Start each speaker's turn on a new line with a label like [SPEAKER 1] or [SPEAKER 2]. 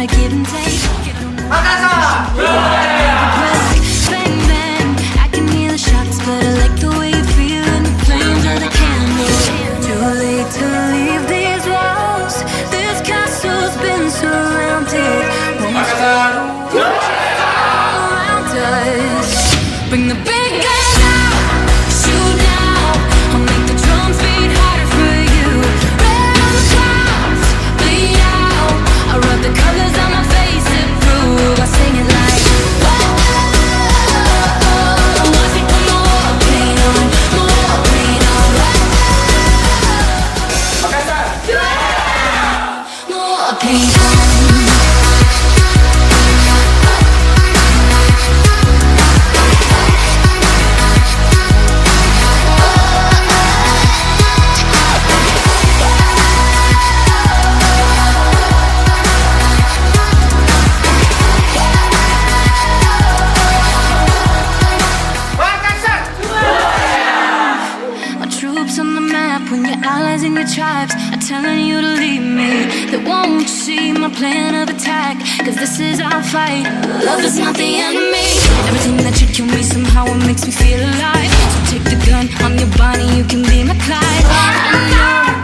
[SPEAKER 1] lot of give and take.
[SPEAKER 2] Makassar!
[SPEAKER 1] Bang bang, I can hear the shots, but I like the way you feel in the flames of the candle. Too late to leave these walls. This castle's been surrounded. Won't you around us? Bring the big guns out, shoot now. I'll make the drums beat harder for you. Red on the clouds, bleed out. I'll rub the colors on my face and prove. I sing it like whoa. Watch me put more paint on, more paint on. More paint on. Our troops on the map when your allies and your tribes are telling you to leave me. They won't see my plan of attack, cause this is our fight. Love is not the enemy. Everything that should kill me somehow it makes me feel alive. So take the gun on your body, you can be my Clyde. I know